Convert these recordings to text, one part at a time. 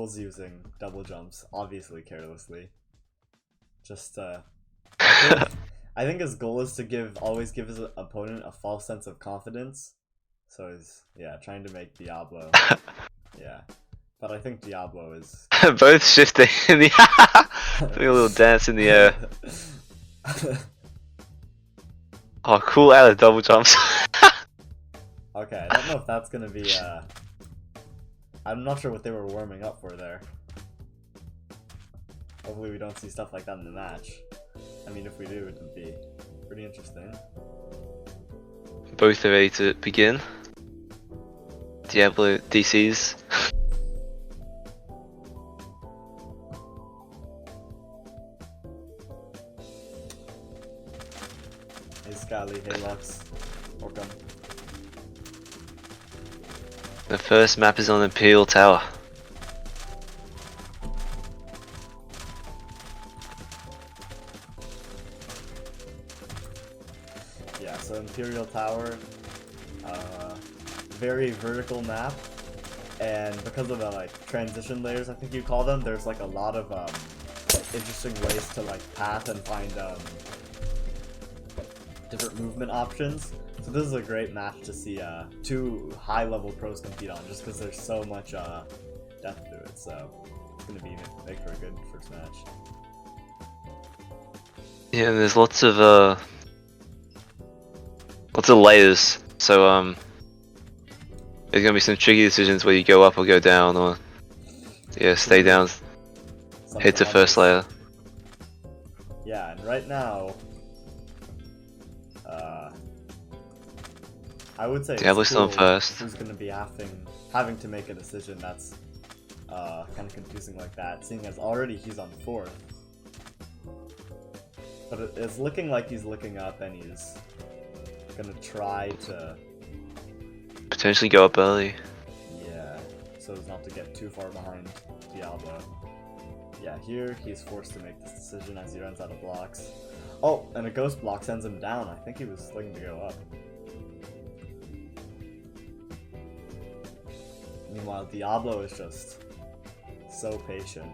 Cool's using double jumps, obviously carelessly. Just I think his goal is to always give his opponent a false sense of confidence. So he's trying to make Diablo. Yeah. But I think Diablo is both shifting in the doing a little dance in the air. Oh, Cool out of double jumps. Okay, I don't know if that's gonna be I'm not sure what they were warming up for there. Hopefully we don't see stuff like that in the match. I mean, if we do, it would be pretty interesting. Both are ready to begin. Diablo DCs. Hey Scally, hey Lux. Welcome. The first map is on Imperial Tower. Yeah, so Imperial Tower, very vertical map, and because of the like transition layers, I think you call them, there's like a lot of interesting ways to like path and find different movement options. So this is a great match to see two high-level pros compete on, just because there's so much depth to it. So it's gonna make for a good first match. Yeah, and there's lots of layers. So there's gonna be some tricky decisions where you go up or go down, or stay down, head to first layer. Yeah, and right now, I would say Diablo's still on first. Who's going to be having to make a decision that's kind of confusing like that, seeing as already he's on 4th. But it's looking like he's looking up and he's going to try to potentially go up early. Yeah, so as not to get too far behind Diablo. Yeah, here he's forced to make this decision as he runs out of blocks. Oh, and a ghost block sends him down. I think he was looking to go up. Meanwhile, Diablo is just so patient.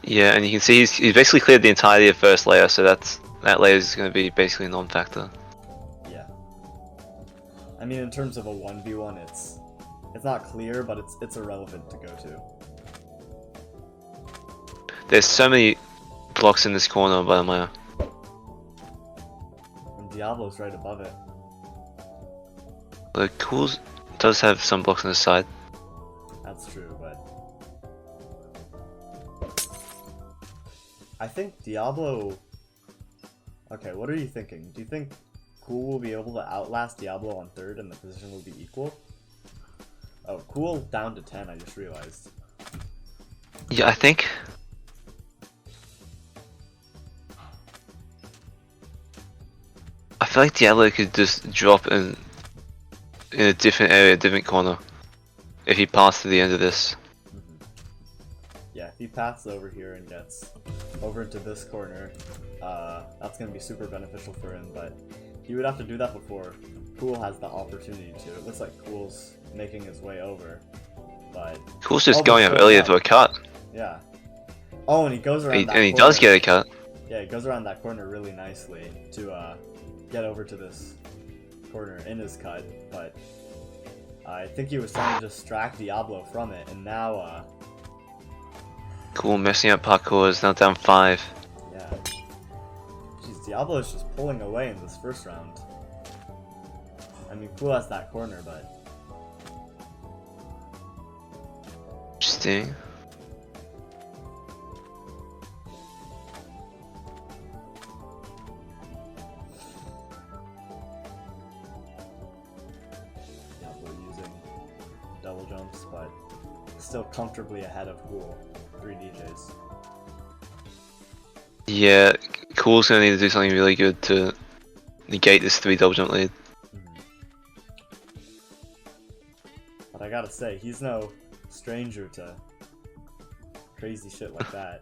Yeah, and you can see he's basically cleared the entirety of first layer, so that layer is going to be basically a non-factor. Yeah. I mean, in terms of a 1v1, it's not clear, but it's irrelevant to go to. There's so many blocks in this corner by the layer. And Diablo's right above it. The Cool does have some blocks on the side. That's true, but I think Diablo... Okay, what are you thinking? Do you think Cool will be able to outlast Diablo on 3rd and the position will be equal? Oh, Cool down to 10, I just realized. Yeah, I think... I feel like Diablo could just drop in a different area, a different corner, if he passed to the end of this. Yeah, if he paths over here and gets over into this corner, that's going to be super beneficial for him, but he would have to do that before Cool has the opportunity to. It looks like Cool's making his way over, but... Cool's just going up earlier to a cut. Yeah. Oh, and he goes around that corner. And he does get a cut. Yeah, he goes around that corner really nicely to get over to this corner in his cut, but I think he was trying to distract Diablo from it, and now Cool messing up parkour, is now down 5. yeah. Jeez, Diablo is just pulling away in this first round. I mean, Cool has that corner, but... Interesting. Double jumps, but still comfortably ahead of Cool. 3 DJs. Yeah, Cool's gonna need to do something really good to negate this 3 double jump lead. But I gotta say, he's no stranger to crazy shit like that.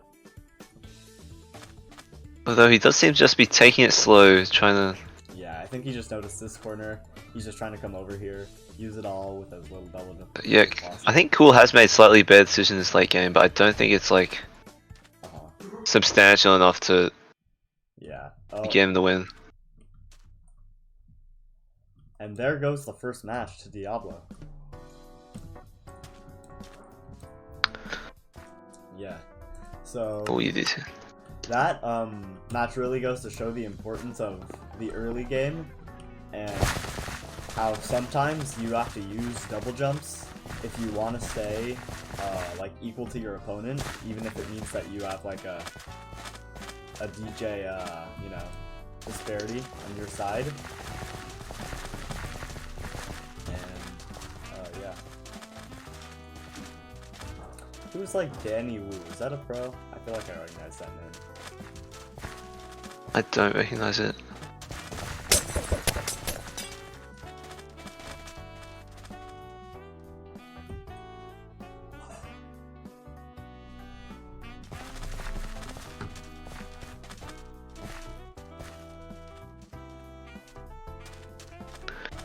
Although he does seem to just be taking it slow, trying to... Yeah, I think he just noticed this corner. He's just trying to come over here, use it all with as little double jump. Yeah, as possible. I think Cool has made slightly better decisions late game, but I don't think it's like substantial enough to get him the win. And there goes the first match to Diablo. Yeah. So Oh, you did. that match really goes to show the importance of the early game and how sometimes you have to use double jumps if you want to stay like equal to your opponent, even if it means that you have like a DJ you know, disparity on your side. And yeah. Who's like Danny Wu? Is that a pro? I feel like I recognize that name. I don't recognize it.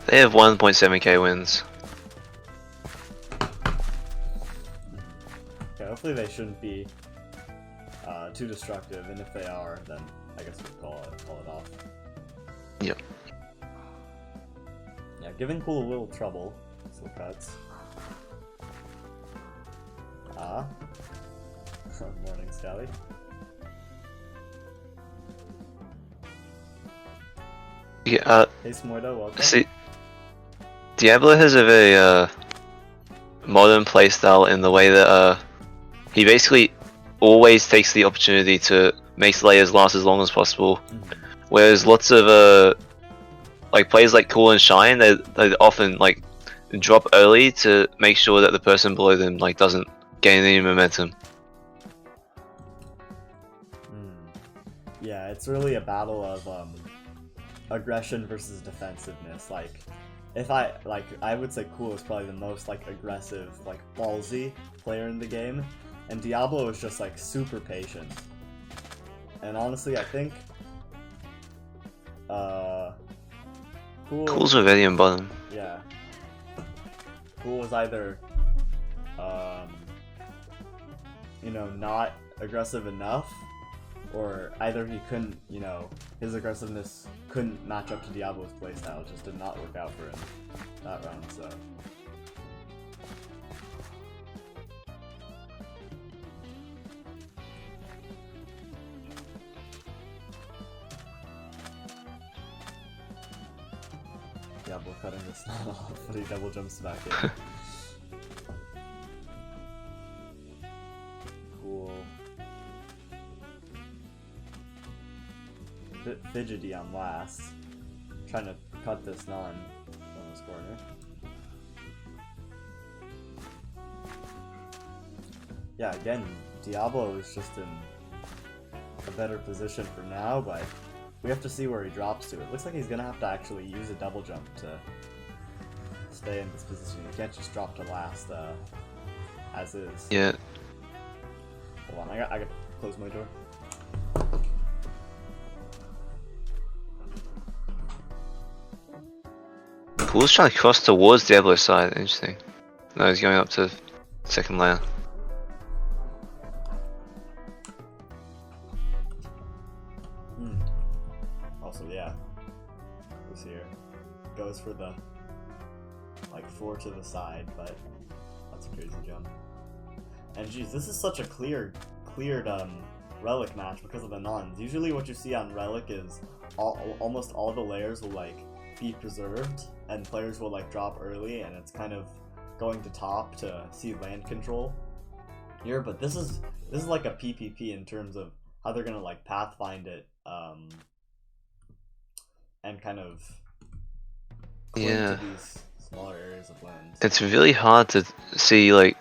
They have 1.7k wins. Okay, hopefully they shouldn't be too destructive, and if they are, then I guess we'll call it off. Yep. Yeah, giving Cool a little trouble. Slow cuts. Morning, Scally. Yeah, Hey, Smoida, welcome. see, Diablo has a very modern playstyle in the way that he basically always takes the opportunity to make the layers last as long as possible. Whereas lots of like players like Cool and Shine, they often like drop early to make sure that the person below them like doesn't gain any momentum. Yeah, it's really a battle of aggression versus defensiveness. Like, if I would say Cool is probably the most like aggressive, like ballsy player in the game, and Diablo is just like super patient. And honestly, I think Cool's already in bottom. Yeah, Cool was either you know, not aggressive enough, or either he couldn't, you know, his aggressiveness couldn't match up to Diablo's playstyle. It just did not work out for him that round, so. Diablo cutting this off, but he double jumps back in. Cool. A bit fidgety on last. Trying to cut this non from this corner. Yeah, again, Diablo is just in a better position for now, but we have to see where he drops to. It looks like he's gonna have to actually use a double jump to stay in this position. He can't just drop to last as is. Yeah. Hold on, I gotta close my door. Cool's trying to cross towards Diablo's side. Interesting. No, he's going up to second layer. Also, yeah, this here goes for the like 4 to the side, but that's a crazy jump. And geez, this is such a cleared relic match because of the nuns. Usually, what you see on relic is almost all the layers will like be preserved, and players will like drop early, and it's kind of going to top to see land control here. But this is like a PPP in terms of how they're gonna like pathfind it, and kind of cling to these smaller areas of land. It's really hard to see, like,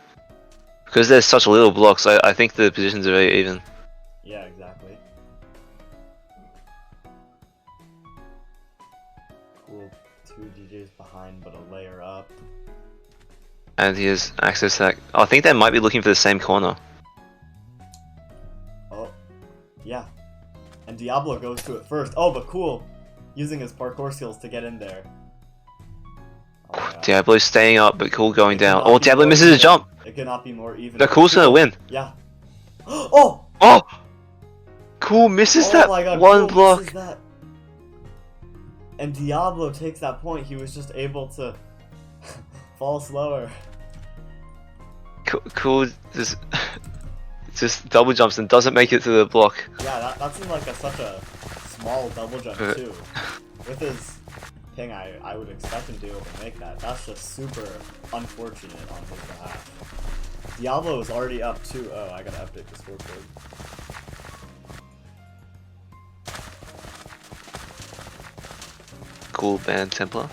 because there's such little blocks. I think the positions are very even. Yeah, exactly. Cool. 2 GJs behind, but a layer up. And he has access to that. I think they might be looking for the same corner. Oh, yeah. And Diablo goes to it first. Oh, but Cool using his parkour skills to get in there. Diablo's staying up, but Cool going down. cannot Oh, be Diablo more misses a even. jump. It cannot be more even. No, Cool's gonna win. Yeah. Oh! Oh! Cool misses Oh that my god, one Cool block. misses that. And Diablo takes that point. He was just able to fall slower. Cool just double jumps and doesn't make it to the block. Yeah, that seemed like such a small double jump too. With his ping, I would expect him to be able to make that. That's just super unfortunate on his behalf. Diablo is already up 2-0. I gotta update the scoreboard. Cool band Templar.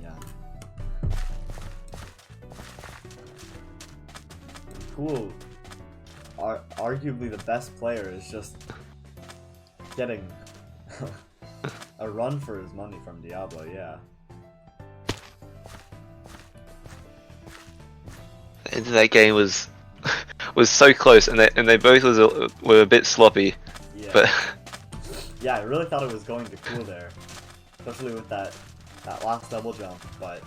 Yeah. Cool. Arguably the best player is just getting a run for his money from Diablo, yeah. The end of that game was so close, and they both were a bit sloppy. Yeah. But yeah, I really thought it was going to Cool there, especially with that last double jump. But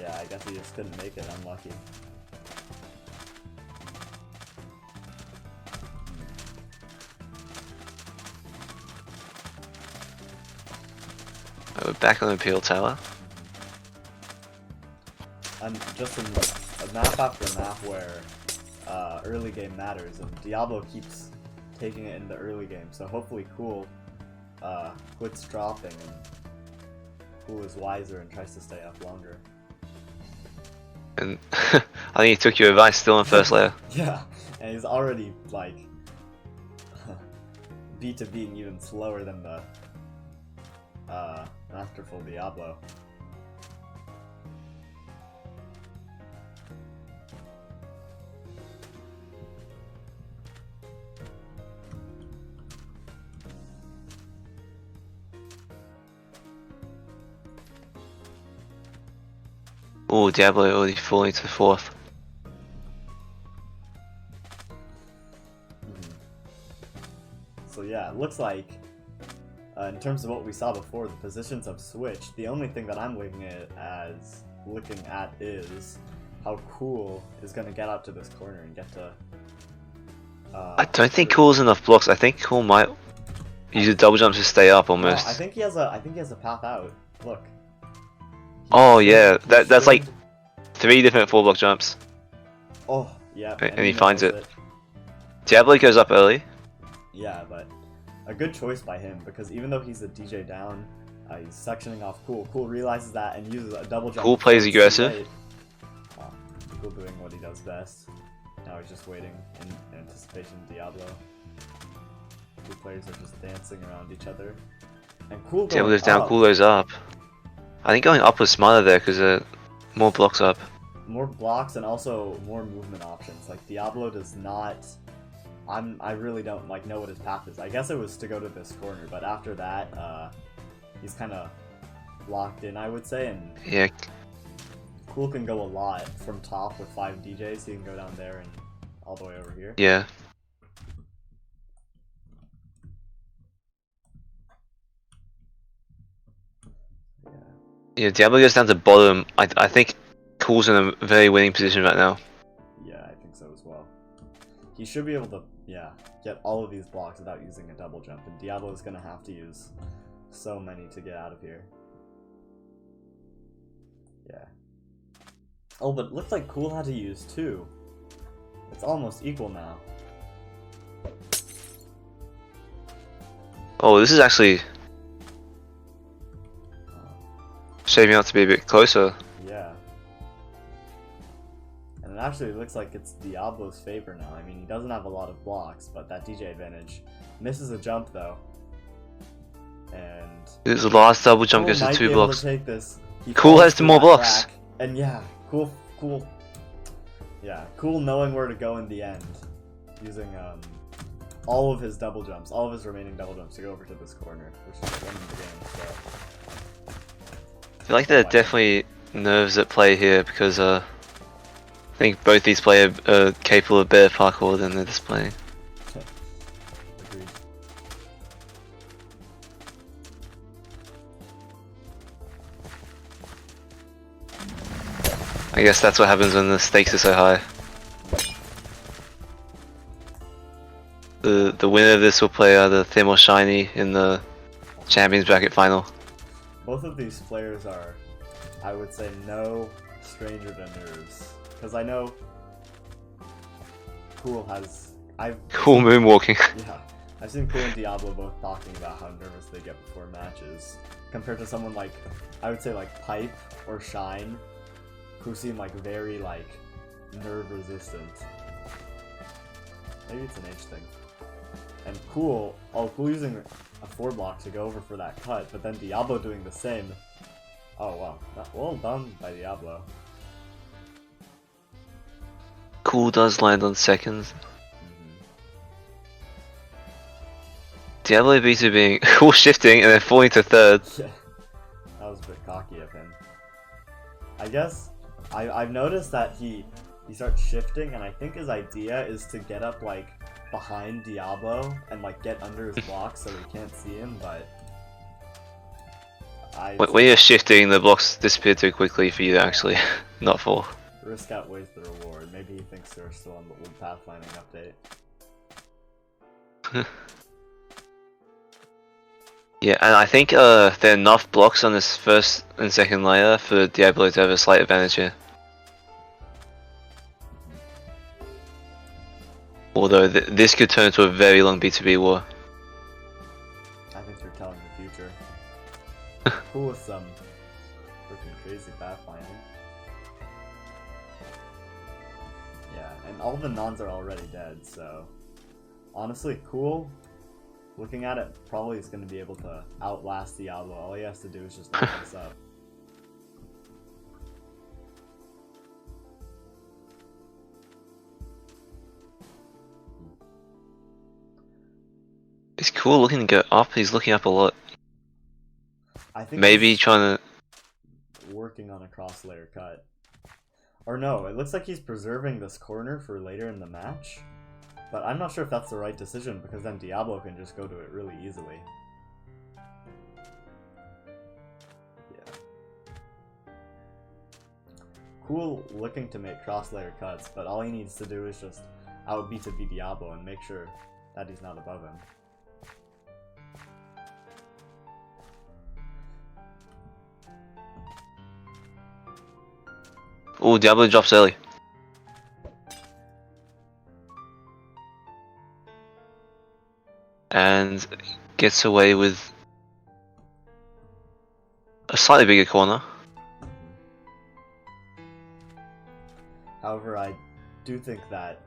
yeah, I guess he just couldn't make it. Unlucky. we're back on Imperial Tower. And just in a map after map where early game matters, and Diablo keeps taking it in the early game. So hopefully Cool quits dropping, and Cool is wiser and tries to stay up longer. And I think he took your advice still in first layer. Yeah, and he's already like beat to being even slower than the masterful Diablo. Oh, Diablo already falling to 4th. So yeah, it looks like in terms of what we saw before, the positions have switched. The only thing that I'm looking at is how Cool is going to get up to this corner and get to... I don't think Cool's enough blocks. I think Cool might use a double jump to stay up almost. No, I think he has a path out. Look. Oh yeah, that's like 3 different 4-block jumps. Oh, yeah. And he finds it. Diablo goes up early. Yeah, but a good choice by him, because even though he's a DJ down, he's sectioning off Cool. Cool realizes that and uses a double jump. Cool plays aggressive. Cool doing what he does best. Now he's just waiting in anticipation of Diablo. Two players are just dancing around each other. And Cool Diablo goes goes down, up. Cool goes up. I think going up was smarter there because more blocks up. More blocks and also more movement options. Like Diablo does not. I really don't know what his path is. I guess it was to go to this corner, but after that, he's kind of locked in, I would say. And Yeah. Cool can go a lot from top with 5 DJs. He can go down there and all the way over here. Yeah. Yeah, Diablo goes down to bottom. I think Cool's in a very winning position right now. Yeah, I think so as well. He should be able to, get all of these blocks without using a double jump, and Diablo is going to have to use so many to get out of here. Yeah. Oh, but it looks like Cool had to use 2. It's almost equal now. Oh, this is actually shaping out to be a bit closer. Yeah. And it actually looks like it's Diablo's favor now. I mean, he doesn't have a lot of blocks, but that DJ advantage. Misses a jump, though. And... This is the last double jump Cool goes to might 2 be able blocks. to take this. He Cool falls has for 2 more that blocks. crack. And yeah, Cool. Yeah, Cool knowing where to go in the end. Using all of his double jumps, all of his remaining double jumps to go over to this corner, which is winning the game, so... I feel like there are definitely nerves at play here because I think both these players are capable of better parkour than they're displaying. I guess that's what happens when the stakes are so high. The winner of this will play either Thin or Shiny in the Champions Bracket final. Both of these players are, I would say, no stranger to nerves. Because I know Cool has... Cool moonwalking. Yeah, I've seen Cool and Diablo both talking about how nervous they get before matches. Compared to someone like, I would say like Pipe or Shine, who seem like very like nerve resistant. Maybe it's an age thing. And Cool using a 4-block to go over for that cut, but then Diablo doing the same. Oh wow, well done by Diablo. Cool does land on second. Diablo B2 being Cool shifting and then falling to third. Yeah, that was a bit cocky of him. I guess I've noticed that he starts shifting, and I think his idea is to get up like behind Diablo and like get under his block so he can't see him, but when you're shifting, the blocks disappear too quickly for you to actually not fall. Risk outweighs the reward. Maybe he thinks they're still on the old pathfinding update. Yeah, and I think there are enough blocks on this first and second layer for Diablo to have a slight advantage here. Although this could turn into a very long B2B war. I think you're telling the future. Cool with some freaking crazy pathfinding. Yeah, and all the nons are already dead, so honestly, Cool, looking at it, probably is going to be able to outlast Diablo. All he has to do is just lock this up. It's Cool looking to go up. He's looking up a lot. I think maybe trying to working on a cross layer cut. Or no, it looks like he's preserving this corner for later in the match. But I'm not sure if that's the right decision, because then Diablo can just go to it really easily. Yeah. Cool looking to make cross layer cuts, but all he needs to do is just out B2B Diablo and make sure that he's not above him. Oh, Diablo drops early. And gets away with a slightly bigger corner. However, I do think that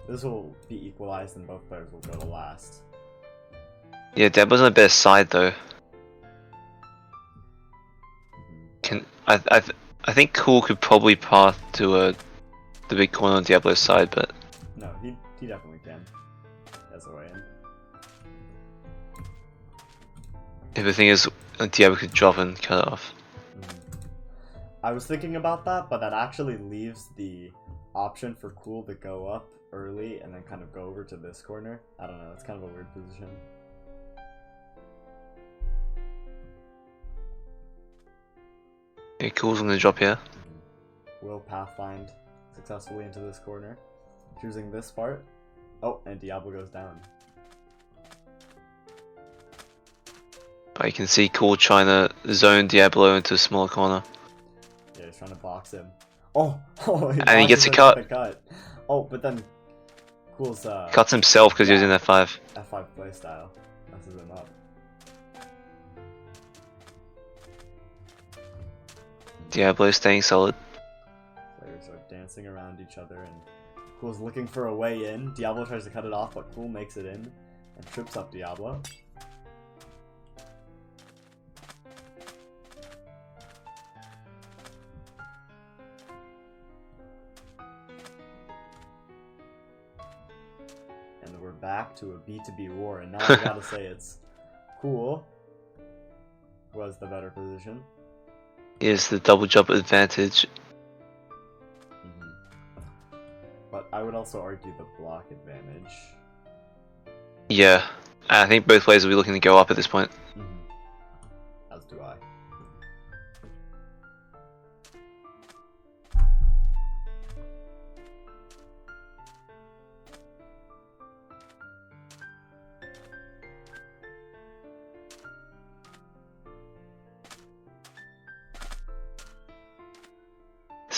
this will be equalized and both players will go to last. Yeah, Diablo's on the best side though. I think Cool could probably path to the big corner on Diablo's side, but no, he definitely can. As a way in. If the thing is, Diablo could drop and cut it off. I was thinking about that, but that actually leaves the option for Cool to go up early and then kind of go over to this corner. I don't know, it's kind of a weird position. Yeah, Cool's gonna drop here. Will pathfind successfully into this corner, choosing this part. Oh, and Diablo goes down. But you can see Cool trying to zone Diablo into a smaller corner. Yeah, he's trying to box him. Oh, and he gets a cut. Oh, but then Cool's cuts himself because he was in F5. F5 playstyle messes him up. Diablo staying solid. Players are dancing around each other, and Cool's looking for a way in. Diablo tries to cut it off, but Cool makes it in and trips up Diablo. And we're back to a B2B war, and now I gotta say it's Cool was the better position. Is the double jump advantage. But I would also argue the block advantage. Yeah, I think both players will be looking to go up at this point. As do I.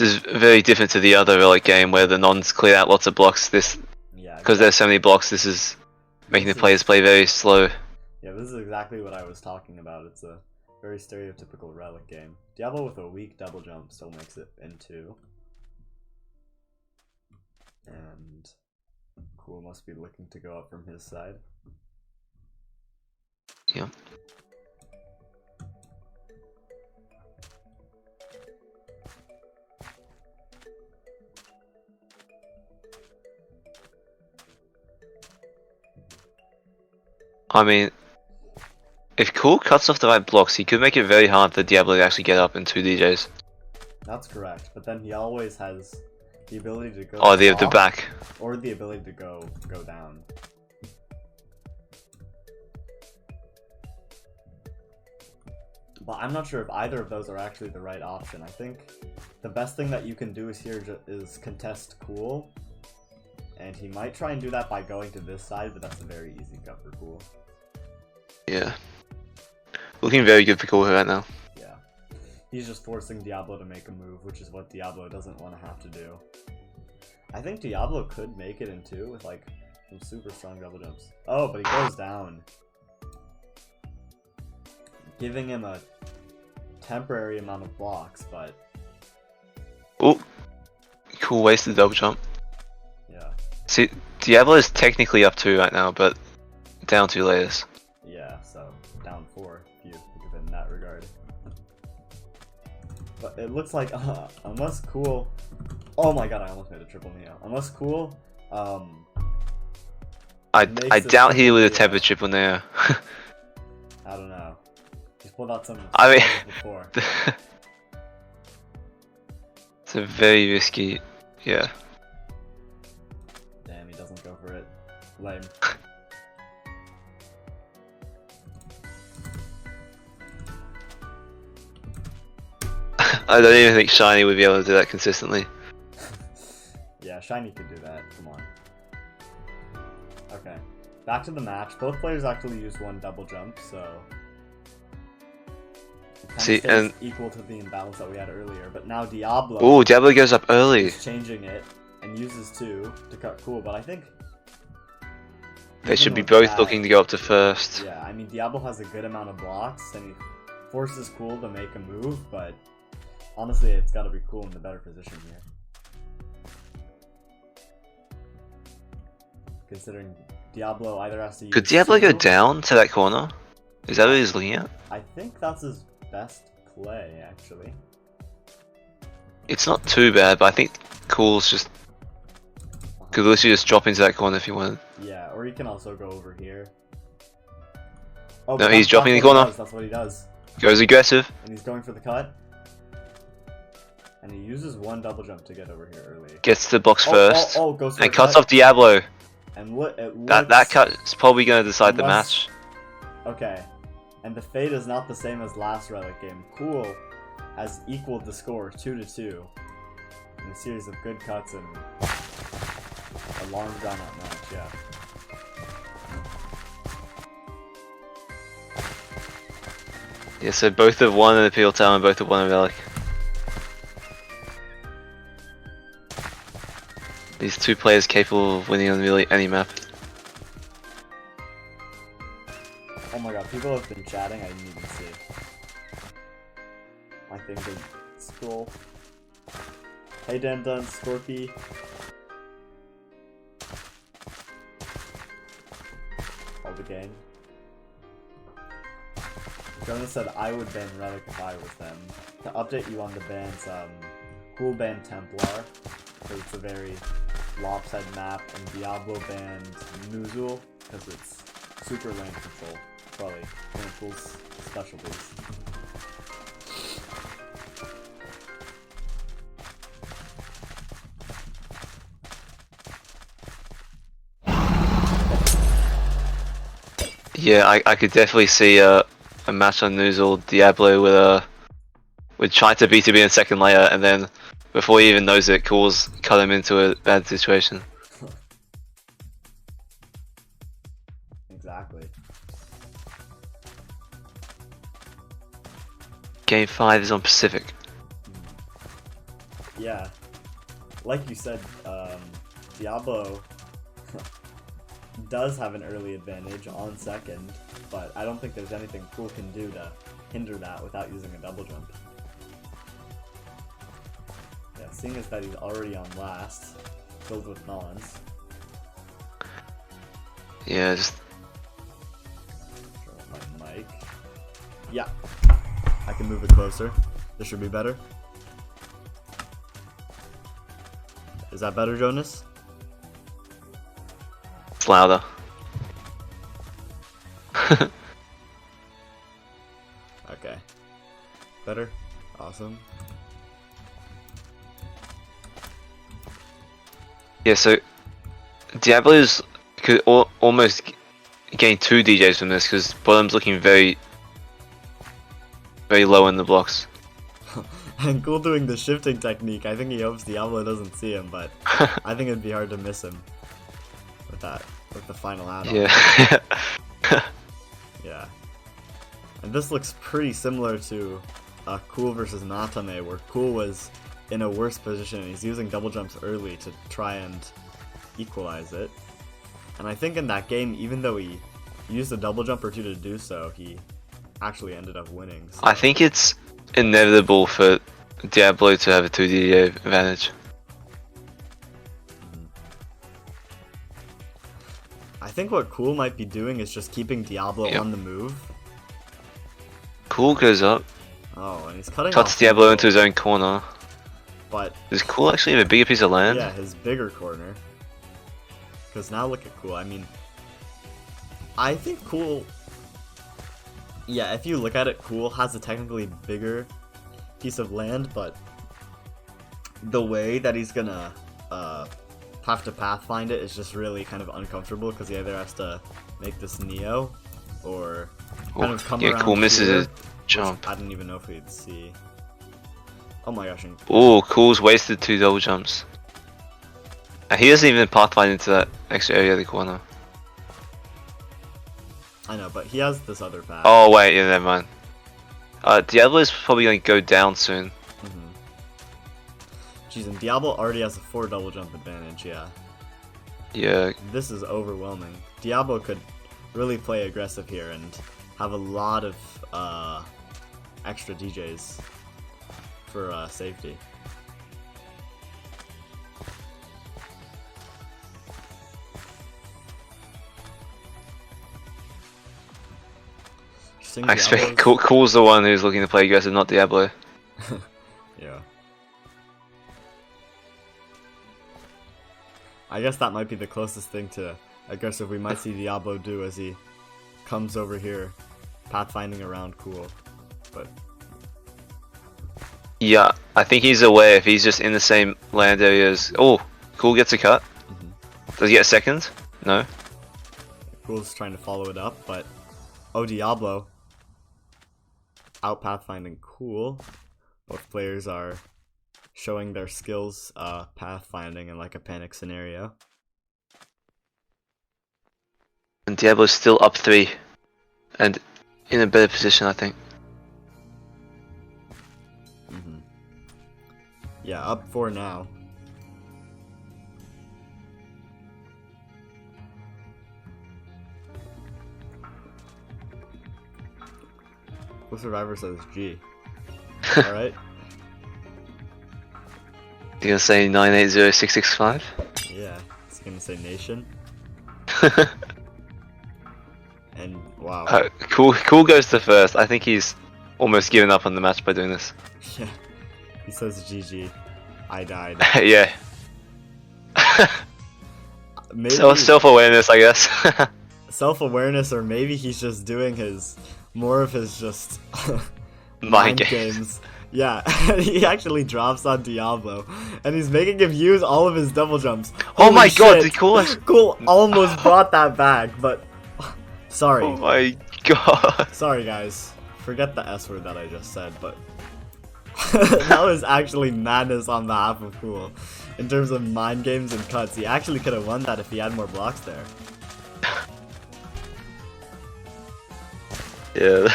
is very different to the other relic game where the nons clear out lots of blocks. This, Yeah, because there's so many blocks, this is making the players play very slow. Yeah, this is exactly what I was talking about. It's a very stereotypical relic game. Diablo with a weak double jump still makes it into. And Cool must be looking to go up from his side. Yeah. I mean, if Cool cuts off the right blocks, he could make it very hard for Diablo to actually get up in 2 DJs. That's correct, but then he always has the ability to go Oh, the top, back. or the ability to go down. But I'm not sure if either of those are actually the right option. I think the best thing that you can do is contest Cool, and he might try and do that by going to this side, but that's a very easy cut for Cool. Yeah. Looking very good for Cool right now. Yeah. He's just forcing Diablo to make a move, which is what Diablo doesn't want to have to do. I think Diablo could make it in 2 with like some super strong double jumps. Oh, but he goes down. Giving him a temporary amount of blocks, but... Oh, Cool wasted double jump. Yeah. See, Diablo is technically up 2 right now, but down 2 layers. Yeah, so down 4 if you think of it in that regard. But it looks like, unless Cool... Oh my god, I almost made a triple Neo. Unless Cool, I doubt he would attempt a triple Neo. I don't know. He's pulled out some I mean, before. It's a very risky, yeah. Damn, he doesn't go for it. Lame. I don't even think Shiny would be able to do that consistently. Yeah, Shiny could do that. Come on. Okay. Back to the match. Both players actually used one double jump, so... See, and equal to the imbalance that we had earlier, but now Diablo... Ooh, Diablo goes up early. is changing it, and uses 2 to cut Cool, but I think... They should be both looking to go up to first. Yeah, I mean, Diablo has a good amount of blocks, and he forces Cool to make a move, but... Honestly, it's gotta be Cool in the better position here. Considering Diablo either has to use... Could Diablo go down to that corner? Is that what he's looking at? I think that's his best play, actually. It's not too bad, but I think Cool's just... Could literally just drop into that corner if he wanted. Yeah, or he can also go over here. Oh, No, he's dropping in the corner. That's what he does. Goes aggressive. And he's going for the cut. And he uses one double jump to get over here early. Gets to the box first. Goes for and a cuts cut. off Diablo. And it That cut is probably going to decide the Unless- match. Okay. And the fate is not the same as last relic game. Cool has equaled the score 2-2 in a series of good cuts and a long drawn out match, yeah. Yeah, so both have won an Imperial Tower and both have won a relic. These two players capable of winning on really any map. Oh my god, people have been chatting, I didn't even see. My thing didn't scroll. Hey Dan Dun, Scorpy. All the gang. Jonas said I would ban Relic if I was them. To update you on the bans, Cool banned Templar, because it's a very lopsided map, and Diablo banned Nuzul, because it's super lane control. Probably one of Cool's specialties. Yeah, I could definitely see a match on Nuzul. Diablo would try to BTB in second layer, and then before he even knows it, Cool's cut him into a bad situation. Exactly. Game 5 is on Pacific. Yeah, like you said, Diablo does have an early advantage on second, but I don't think there's anything Cool can do to hinder that without using a double jump. Yeah, seeing as that he's already on last, filled with nons. Yeah, just Turn on my mic. Yeah, I can move it closer. This should be better. Is that better, Jonas? it's louder. Okay. Better? Awesome. Yeah, so Diablo's could almost gain 2 DJs from this because bottom's looking very, very low in the blocks. And Cool doing the shifting technique. I think he hopes Diablo doesn't see him, but I think it'd be hard to miss him with that, with the final add-on. Yeah. Yeah. And this looks pretty similar to Cool versus Natame, where Cool was in a worse position and he's using double jumps early to try and equalize it. And I think in that game, even though he used a double jump or two to do so, he actually ended up winning. So. I think it's inevitable for Diablo to have a 2 DJ advantage. I think what Cool might be doing is just keeping Diablo on the move. Cool goes up. Oh, and he's cutting Cuts off Diablo Cool, into his own corner. But Does Cool actually have a bigger piece of land? yeah, his bigger corner. Because now look at Cool. I mean, I think Cool. Yeah, if you look at it, Cool has a technically bigger piece of land, but the way that he's gonna have to pathfind it is just really kind of uncomfortable because he either has to make this Neo or kind of come around. Cool misses here, his jump. I didn't even know if we'd see. Oh my gosh. Ooh, Cool's wasted 2 double jumps. And he doesn't even pathfind into that extra area of the corner. I know, but he has this other path. Oh wait, yeah, never mind. Diablo's probably gonna go down soon. Jeez, and Diablo already has a 4 double jump advantage, yeah. Yeah. This is overwhelming. Diablo could really play aggressive here and have a lot of extra DJs for safety. I expect Cool's the one who's looking to play aggressive, not Diablo. Yeah. I guess that might be the closest thing to aggressive we might see Diablo do as he comes over here, pathfinding around Cool. But yeah, I think he's aware if he's just in the same land areas. Oh, Cool gets a cut. Does he get a second? No. Cool's trying to follow it up, but oh, Diablo out pathfinding Cool. Both players are showing their skills pathfinding in like a panic scenario. And Diablo's still up 3 and in a better position, I think. Yeah, up 4 now. CoolSurvivor says G. Alright. You gonna say 980665? Yeah, it's gonna say nation. And wow. Cool goes to first. I think he's almost given up on the match by doing this. Yeah. He says GG. I died. Yeah. Maybe self-awareness, I guess. self-awareness, or maybe he's just doing more of his just mind games. Yeah, he actually drops on Diablo, and he's making him use all of his double jumps. Oh Holy my god, shit. did Cool Cool almost brought that back, but sorry. Oh my god. Sorry guys, forget the S word that I just said, but that was actually madness on behalf of Cool. In terms of mind games and cuts, he actually could have won that if he had more blocks there. Yeah.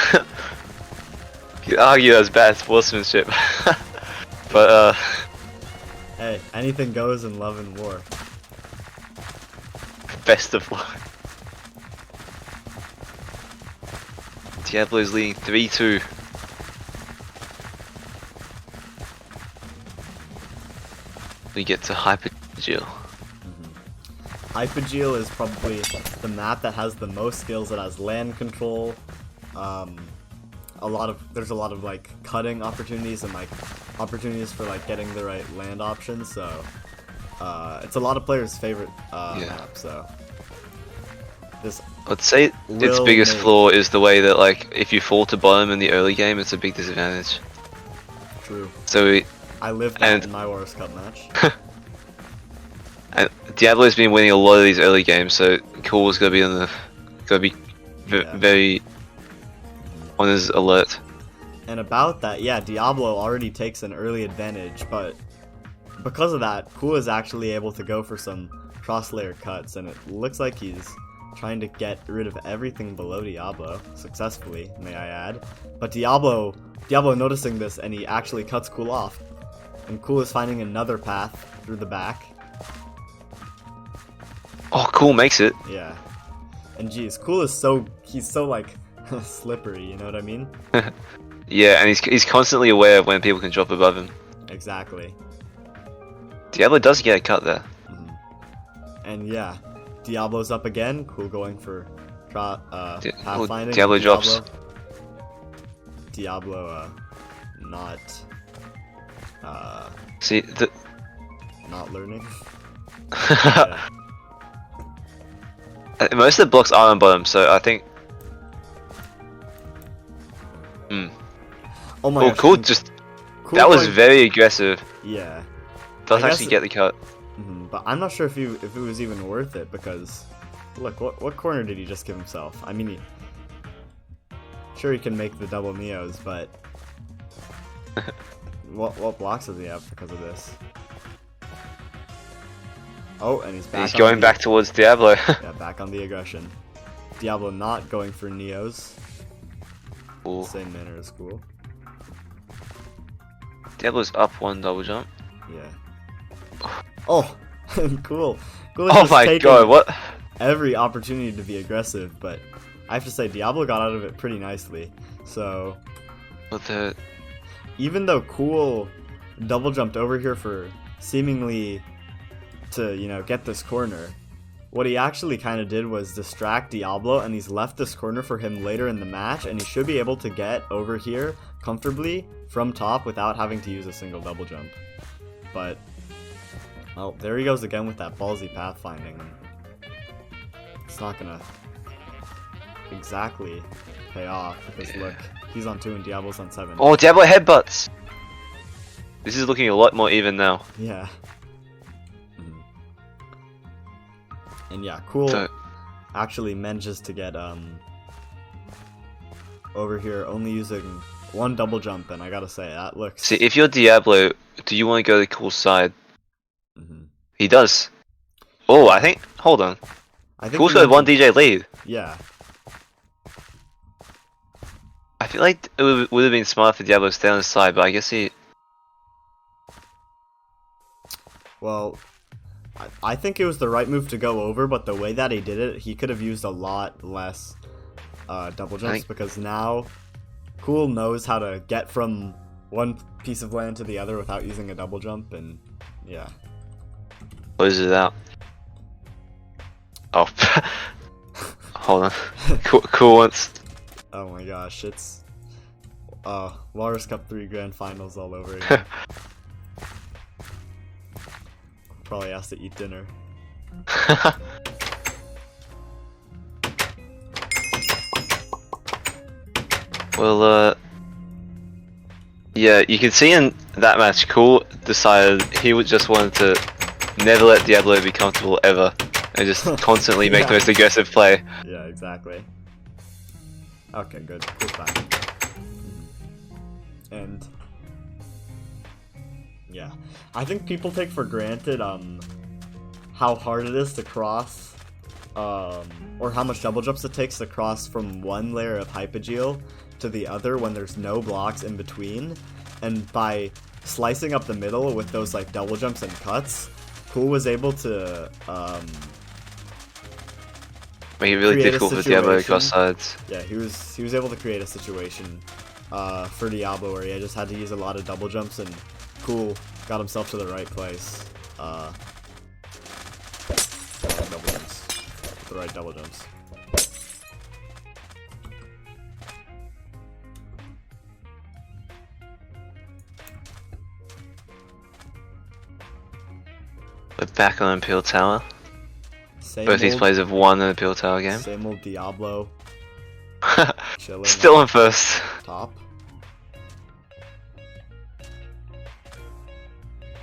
You could argue that's bad sportsmanship. But Anything goes in love and war. Best of luck. Diablo's leading 3-2. We get to Hypogeo. Hypogeo is probably the map that has the most skills. It has land control. There's a lot of like cutting opportunities and like opportunities for like getting the right land options. So it's a lot of players' favorite map. So this. I'd say its biggest flaw is the way that like if you fall to bottom in the early game, it's a big disadvantage. True. So I lived that in my Walrus Cup match. And Diablo's been winning a lot of these early games, so Cool is gonna be very on his alert. And about that, yeah, Diablo already takes an early advantage, but because of that, Cool is actually able to go for some cross-layer cuts, and it looks like he's trying to get rid of everything below Diablo, successfully, may I add. But Diablo noticing this, and he actually cuts Cool off. And Cool is finding another path through the back. Oh, Cool makes it. Yeah. And geez, Cool is so like slippery, you know what I mean? Yeah, and he's constantly aware of when people can drop above him. Exactly. Diablo does get a cut there. And yeah, Diablo's up again. Cool going for pathfinding. Diablo drops. Diablo not See not learning. Most of the blocks are on bottom, so I think. Oh my gosh. Cool! Just Cool that was very aggressive. Yeah. Does actually get the cut. But I'm not sure if it was even worth it, because look, what corner did he just give himself? I mean, sure he can make the double neos, but what blocks does he have because of this? Oh, and he's back. He's going back towards Diablo. Yeah, back on the aggression. Diablo not going for neos. Cool. Same manner as Cool. Diablo's up one double jump. Yeah. Oh, Cool. Cool. Oh my god, what? Every opportunity to be aggressive, but I have to say Diablo got out of it pretty nicely. So, What the? even though Cool double jumped over here for seemingly to, you know, get this corner, what he actually kind of did was distract Diablo, and he's left this corner for him later in the match, and he should be able to get over here comfortably from top without having to use a single double jump. But, well, there he goes again with that ballsy pathfinding. It's not gonna exactly pay off, because look, he's on 2 and Diablo's on 7. Oh, Diablo headbutts! This is looking a lot more even now. Yeah. And yeah, Cool actually manages to get over here only using one double jump, and I gotta say, that looks... See, if you're Diablo, do you want to go to Cool's side? He does. Oh, I think... Hold on. I think Cool's got one DJ lead. Yeah. I feel like it would have been smart for Diablo to stay on his side, but I guess he... Well, I think it was the right move to go over, but the way that he did it, he could have used a lot less double jumps, because now Cool knows how to get from one piece of land to the other without using a double jump, and yeah. Closes it out. Oh. Hold on. Cool once. Oh my gosh, it's Walrus Cup 3 Grand Finals all over again. Probably has to eat dinner. Well, yeah, you can see in that match, Cool decided he would just wanted to never let Diablo be comfortable ever, and just constantly make the most aggressive play. Yeah, exactly. Okay, good. Cool's back. And yeah, I think people take for granted how hard it is to cross, or how much double jumps it takes to cross from one layer of Hypogeo to the other when there's no blocks in between. And by slicing up the middle with those like double jumps and cuts, Cool was able to Make it really create a difficult for Diablo to cross situation. sides. Yeah, he was able to create a situation for Diablo where he just had to use a lot of double jumps, and Cool got himself to the right place. Double jumps. The right double jumps. We're back on Imperial Tower. Same Both these old- players have won an Imperial Tower game. Same old Diablo. Chilling Still in first. top.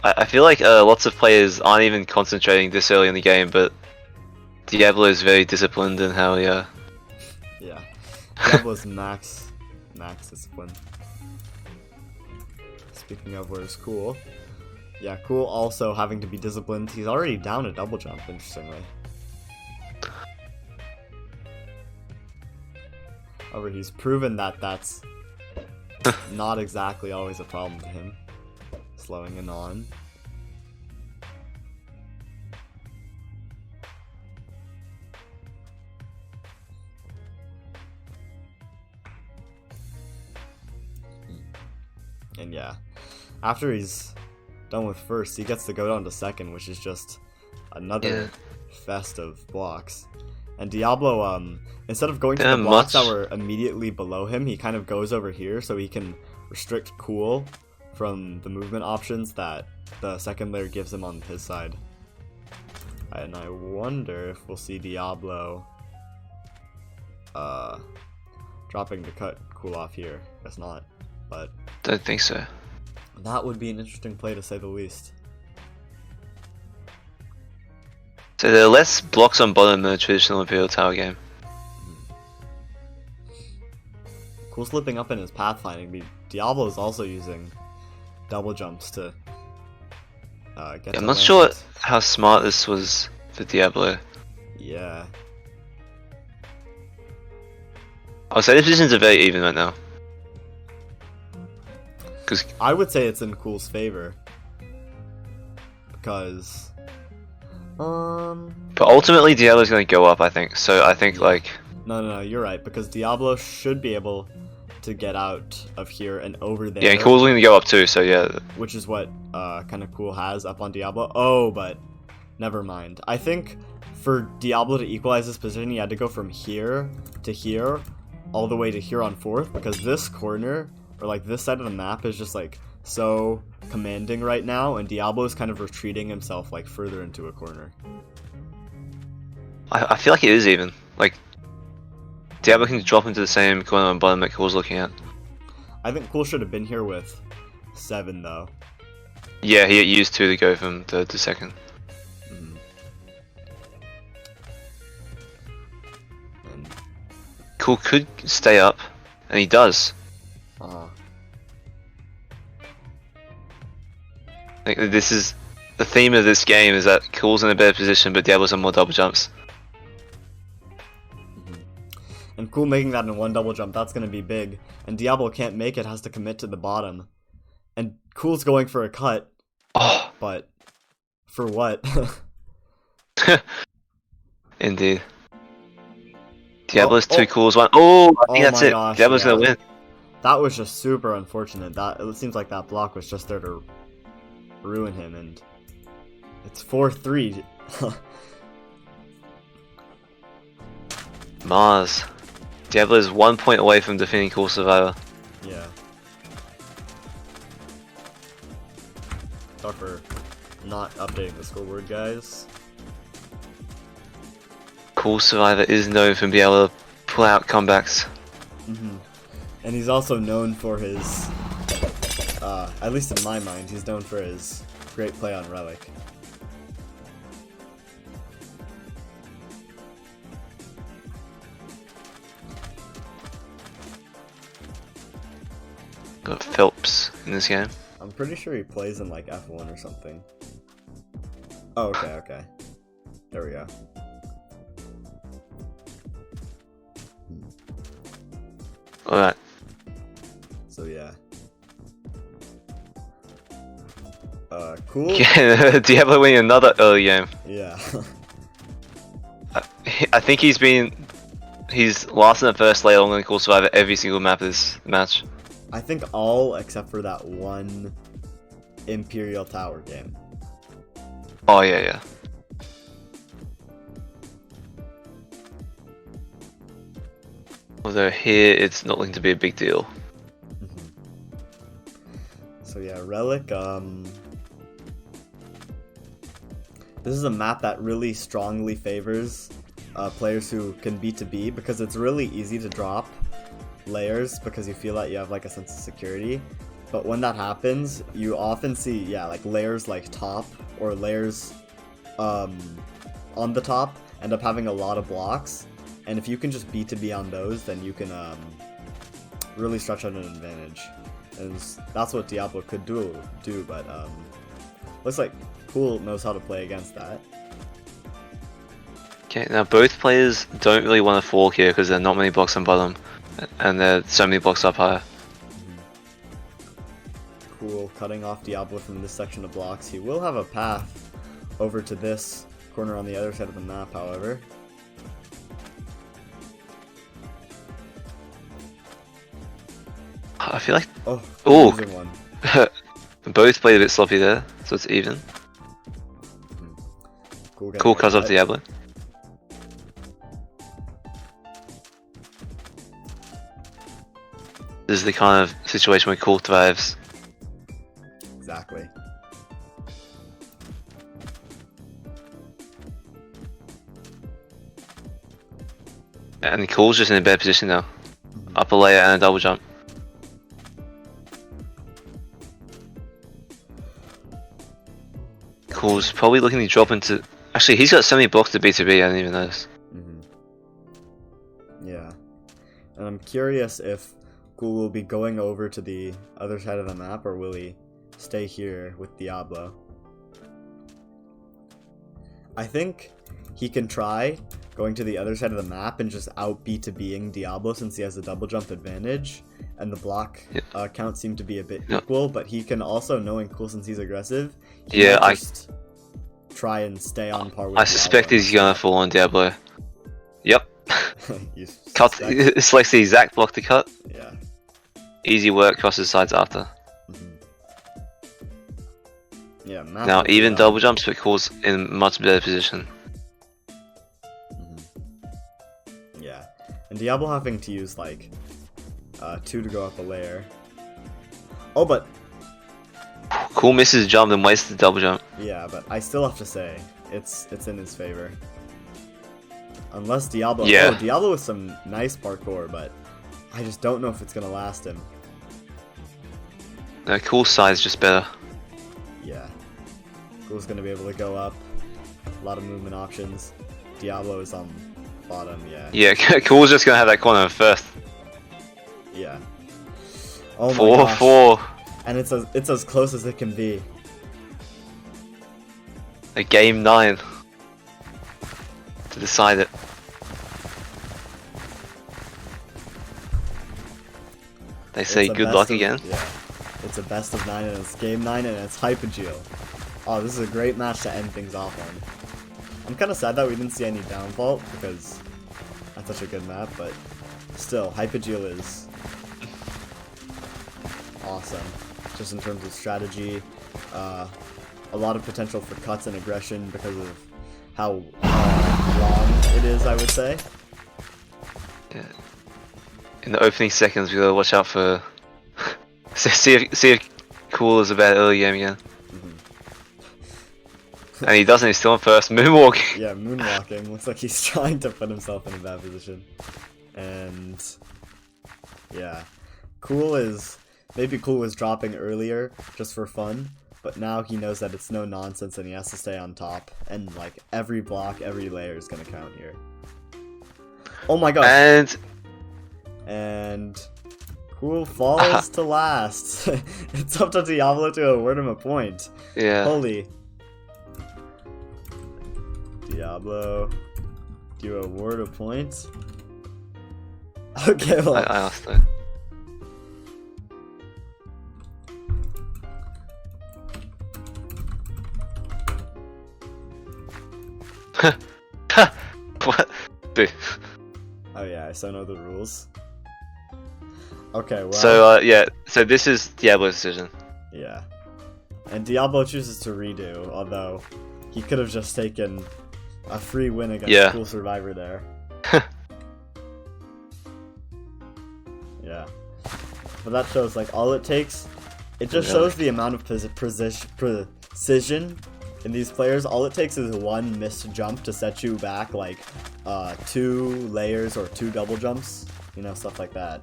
I feel like lots of players aren't even concentrating this early in the game, but Diablo is very disciplined in how he Yeah. Diablo's max discipline. Speaking of where's Cool. Yeah, Cool also having to be disciplined. He's already down a double jump, interestingly. However, he's proven that that's not exactly always a problem to him. Slowing in on. And yeah, after he's done with first, he gets to go down to second, which is just another fest of blocks. And Diablo, instead of going to the blocks that were immediately below him, he kind of goes over here so he can restrict Cool from the movement options that the second layer gives him on his side. And I wonder if we'll see Diablo dropping to cut Cool off here. Guess not, but Don't think so. that would be an interesting play to say the least. So there are less blocks on bottom than a traditional Imperial Tower game. Cool slipping up in his pathfinding. Diablo is also using double jumps to get. I'm not sure how smart this was for Diablo. Yeah. I would say the positions are very even right now. Because I would say it's in Cool's favor. Because but ultimately Diablo's going to go up, I think. So I think like No, you're right, because Diablo should be able to get out of here and over there. yeah, and Cool's going to go up too. So yeah, which is what kind of Cool has up on Diablo. Oh, but never mind. I think for Diablo to equalize this position, he had to go from here to here, all the way to here on fourth, because this corner, or like this side of the map, is just like so commanding right now, and Diablo is kind of retreating himself like further into a corner. I feel like it is even. Like Diablo can drop into the same corner on bottom that Cool's looking at. I think Cool should have been here with 7 though. Yeah, he used 2 to go from third to second. And Cool could stay up, and he does. I think that this is the theme of this game, is that Cool's in a better position, but Diablo's on more double jumps. And Cool making that in 1 double jump, that's going to be big. And Diablo can't make it, has to commit to the bottom. And Cool's going for a cut. Oh, But for what? indeed. Diablo's Oh, 2 Cools 1. Oh, I think Oh that's my it. gosh, Diablo's gonna win. That was just super unfortunate. That it seems like that block was just there to ruin him, and it's 4-3. Mars. Diablo is 1 point away from defeating CoolSurvivor. Yeah. Sorry for not updating the scoreboard, guys. CoolSurvivor is known for being able to pull out comebacks. And he's also known for his, at least in my mind, he's known for his great play on Relic. Got Phelps in this game. I'm pretty sure he plays in like F1 or something. Oh, okay. There we go. Alright. So yeah. Cool. Yeah, Diablo winning another early game. Yeah. I think he's lost in the first layer longer than CoolSurvivor every single map of this match. I think all except for that one Imperial Tower game. Oh yeah. Although here it's not looking to be a big deal. So yeah, Relic, this is a map that really strongly favors players who can B2B because it's really easy to drop layers because you feel like you have like a sense of security. But when that happens, you often see, yeah, like layers like top or layers on the top end up having a lot of blocks. And if you can just B2B on those, then you can really stretch out an advantage. And that's what Diablo could do, but looks like Cool knows how to play against that. Okay, now both players don't really want to fork here because there are not many blocks on bottom, and there are so many blocks up higher. Cool cutting off Diablo from this section of blocks. He will have a path over to this corner on the other side of the map, however. I feel like oh, one. Both played a bit sloppy there, so it's even. Cool cuts off Diablo. This is the kind of situation where Cool thrives. Exactly. And Cool's just in a bad position now. Upper layer and a double jump. Cool's probably looking to drop into... Actually, he's got so many blocks to B2B, I didn't even notice. Yeah. And I'm curious if Cool will be going over to the other side of the map, or will he stay here with Diablo? I think he can try going to the other side of the map and just out B2Bing Diablo since he has a double jump advantage, and the block count seem to be a bit equal, but he can also, knowing Cool since he's aggressive, he might just try and stay on par with I suspect he's gonna fall on Diablo. Yep. Cut. It's like the exact block to cut. Yeah. Easy work, crosses sides after. Yeah. Now even double jumps, but Cool's in a much better position. Yeah, and Diablo having to use like 2 to go up a layer. Oh, but Cool misses jump and wastes the double jump. Yeah, but I still have to say it's in his favor. Unless Diablo, Diablo with some nice parkour, but I just don't know if it's gonna last him. No, Cool's side's just better. Yeah, Cool's gonna be able to go up. A lot of movement options. Diablo is on bottom. Yeah. Yeah, Cool's just gonna have that corner first. Yeah. Oh my gosh. 4-4. And it's as close as it can be. A game 9 to decide it. They say good luck again. Yeah, it's a best of 9 and it's game 9 and it's Hypogeo. Oh, this is a great match to end things off on. I'm kind of sad that we didn't see any downfall because that's such a good map, but still, Hypogeo is awesome. Just in terms of strategy, a lot of potential for cuts and aggression because of how long it is, I would say. Yeah. In the opening seconds, we gotta watch out for see if Cool is a bad early game again. And he doesn't. He's still on first. Moonwalking. Yeah, moonwalking. Looks like he's trying to put himself in a bad position. And yeah, maybe Cool was dropping earlier just for fun, but now he knows that it's no nonsense and he has to stay on top. And like every block, every layer is gonna count here. Oh my god! And Cool falls to last. It's up to Diablo to award him a point. Yeah. Holy. Diablo, do you award a point? Okay, well. I asked that. What? Dude. Oh yeah, I know the rules. Okay, well. So yeah, so this is Diablo's decision. Yeah. And Diablo chooses to redo, although he could have just taken a free win against CoolSurvivor there. Yeah. But that shows, like, all it takes, it just shows the amount of precision in these players. All it takes is one missed jump to set you back, like, 2 layers or 2 double jumps, you know, stuff like that.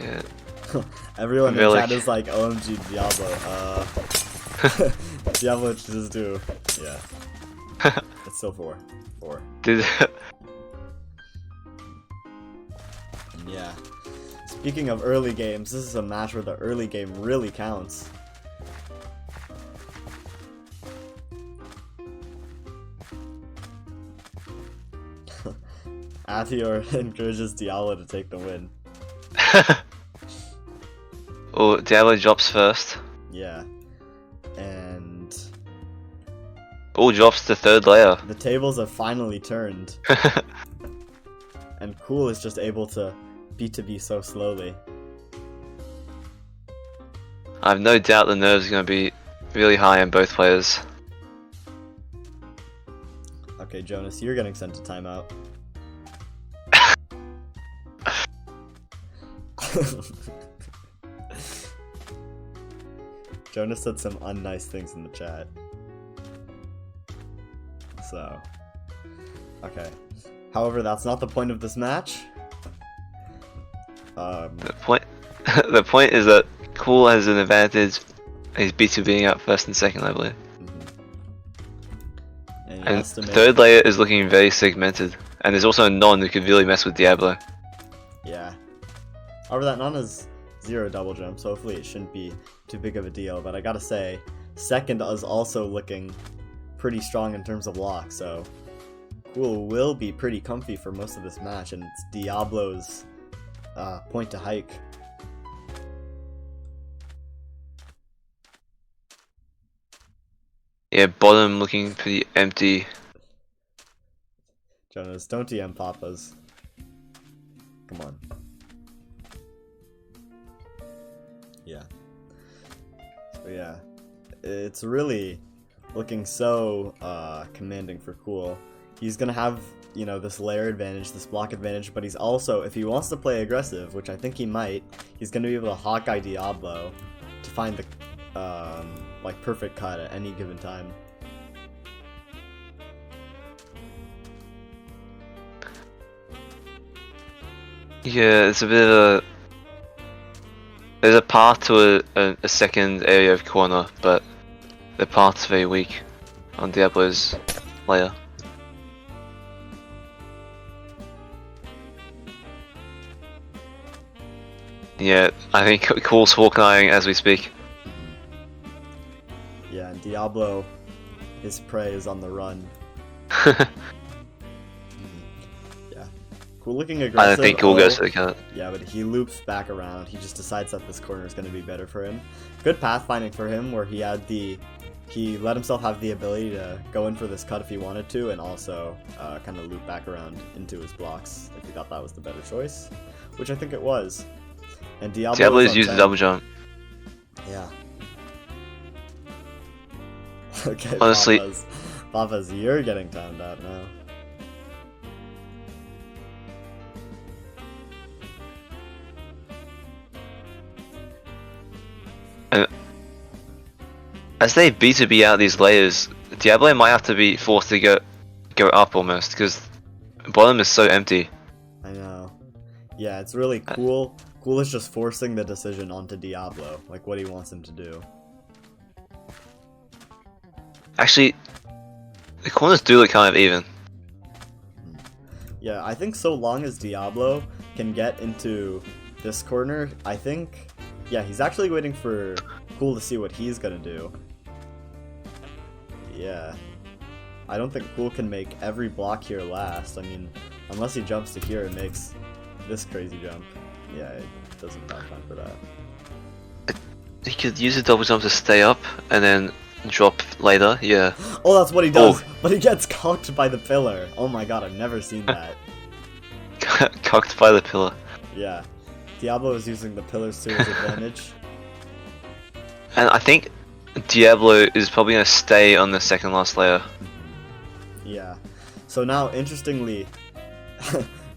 Yeah. Everyone in chat is like, OMG Diablo, Diablo just do, yeah. It's still 4. Did Yeah. Speaking of early games, this is a match where the early game really counts. Athior encourages Diablo to take the win. Oh, Diablo drops first. Yeah. And All drops to 3rd layer. the tables have finally turned. And Cool is just able to B2B so slowly. I have no doubt the nerves are going to be really high on both players. Okay, Jonas, you're getting sent to timeout. Jonas said some unnice things in the chat. So, okay. However, that's not the point of this match. The point is that Cool has an advantage. He's B2Bing out 1st and 2nd, I believe. And 3rd layer is looking very segmented. And there's also a Non who could really mess with Diablo. Yeah. However, that Non is 0 double jump, so hopefully it shouldn't be too big of a deal. But I gotta say, 2nd is also looking pretty strong in terms of lock, so Cool will be pretty comfy for most of this match, and it's Diablo's point to hike. Yeah, bottom looking pretty empty. Jonas, don't DM Papas. Come on. Yeah. So yeah, it's really looking so commanding for Cool. He's gonna have, you know, this layer advantage, this block advantage, but he's also, if he wants to play aggressive, which I think he might, he's gonna be able to Hawkeye Diablo to find the like perfect cut at any given time. Yeah, it's a bit of a... There's a path to a second area of corner, but the path's very weak on Diablo's layer. Yeah, I think Cool's Hawkeyeing as we speak. Yeah, and Diablo, his prey is on the run. Yeah. Cool looking aggressive. I don't think Cool goes for the cut. Yeah, but he loops back around. He just decides that this corner is going to be better for him. Good pathfinding for him, where he let himself have the ability to go in for this cut if he wanted to, and also kind of loop back around into his blocks if he thought that was the better choice, which I think it was. And Diablo's used a double jump. Yeah. Okay, honestly, Papas, you're getting timed out now. And as they B2B out these layers, Diablo might have to be forced to go up almost, because bottom is so empty. I know. Yeah, it's really Cool. Cool is just forcing the decision onto Diablo, like what he wants him to do. Actually, the corners do look kind of even. Yeah, I think so long as Diablo can get into this corner, I think... Yeah, he's actually waiting for Cool to see what he's gonna do. Yeah. I don't think Cool can make every block here last. I mean, unless he jumps to here and makes this crazy jump. Yeah, it doesn't have time for that. he could use a double jump to stay up and then drop later. Yeah. Oh, that's what he does. Oh. But he gets cocked by the pillar. Oh my god, I've never seen that. Cocked by the pillar. Yeah. Diablo is using the pillars to his advantage. And I think Diablo is probably gonna stay on the second last layer. Yeah. So now, interestingly,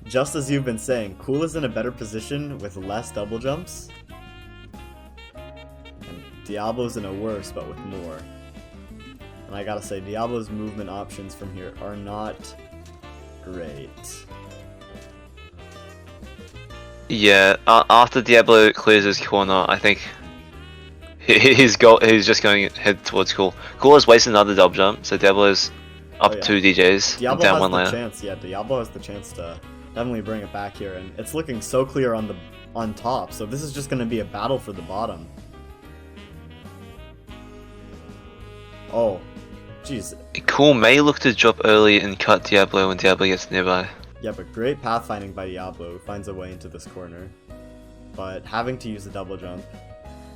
just as you've been saying, Cool is in a better position with less double jumps. And Diablo's in a worse, but with more. And I gotta say, Diablo's movement options from here are not great. Yeah, after Diablo clears his corner, I think he's just going head towards Cool. Cool has wasted another double jump, so Diablo is up Oh, yeah. 2 DJs, Diablo down has 1 the layer. chance. Yeah, Diablo has the chance to definitely bring it back here, and it's looking so clear on top. So this is just gonna be a battle for the bottom. Oh, jeez. Cool may look to drop early and cut Diablo when Diablo gets nearby. Yeah, but great pathfinding by Diablo, who finds a way into this corner. But having to use a double jump.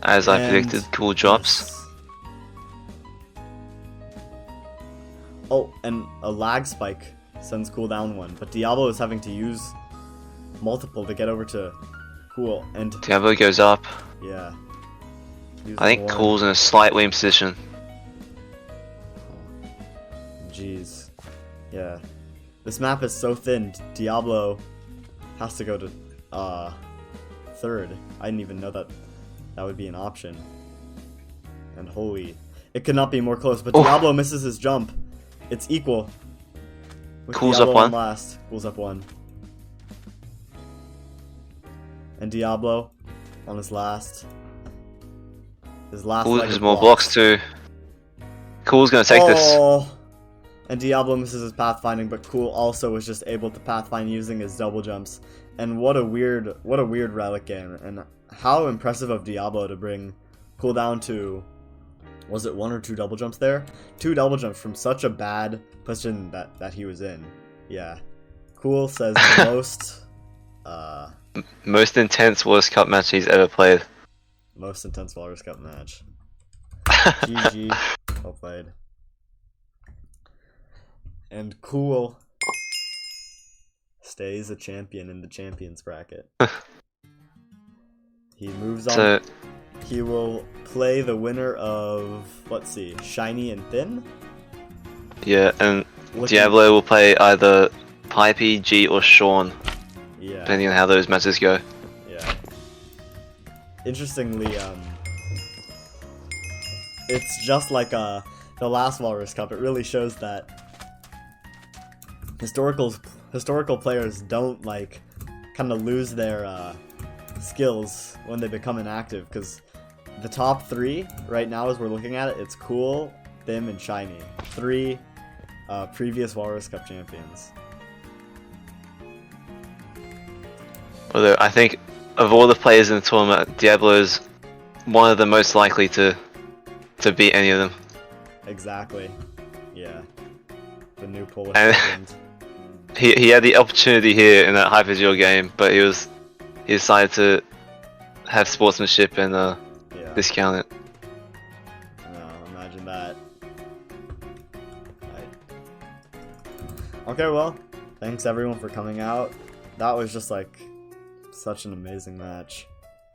As I And- predicted, Cool drops. Oh, and a lag spike sends Cool down 1, but Diablo is having to use multiple to get over to Cool, and Diablo goes up. yeah. I think Using Cool's in a slight win position. Jeez. Yeah. This map is so thin, Diablo has to go to, third. I didn't even know that would be an option. And holy, it could not be more close, but Oof. Diablo misses his jump. It's equal. With Cool's Diablo up 1. on last. Cool's up 1. And Diablo on his last. Cool leg has of more blocks too. Cool's gonna take this. Oh! And Diablo misses his pathfinding, but Cool also was just able to pathfind using his double jumps. And what a weird relic game. And how impressive of Diablo to bring Cool down to, was it 1 or 2 double jumps there? 2 double jumps from such a bad position that he was in. Yeah. Cool says Most intense World Cup match he's ever played. most intense Walrus Cup match. GG. Well played. And Cool stays a champion in the champions bracket. He moves on. So He will play the winner of, let's see, Shiny and Thin? yeah, and Looking- Diablo will play either Pipey, G, or Sean, Yeah, depending on how those matches go. yeah. Interestingly, it's just like the last Walrus Cup. It really shows that historical players don't like kind of lose their skills when they become inactive, because the top 3 right now, as we're looking at it, it's Cool, Thim, and Shiny. 3 previous Walrus Cup champions. Although I think of all the players in the tournament, Diablo is one of the most likely to beat any of them. Exactly. Yeah. The new Polish And- legend. He had the opportunity here in that Hypogeo game, but he decided to have sportsmanship and Yeah. discount it. No, imagine that. Okay, well, thanks everyone for coming out. That was just like such an amazing match.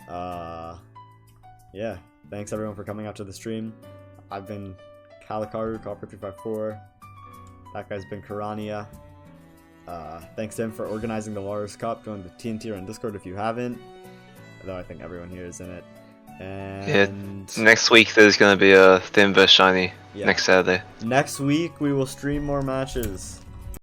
Yeah, thanks everyone for coming out to the stream. I've been Kalikaru, Copper354. That guy's been Karania. Thanks to him for organizing the Walrus Cup. Join the TNT on Discord if you haven't. Though I think everyone here is in it. And Next week there's gonna be a Thin vs Shiny Yeah. next Saturday. next week we will stream more matches.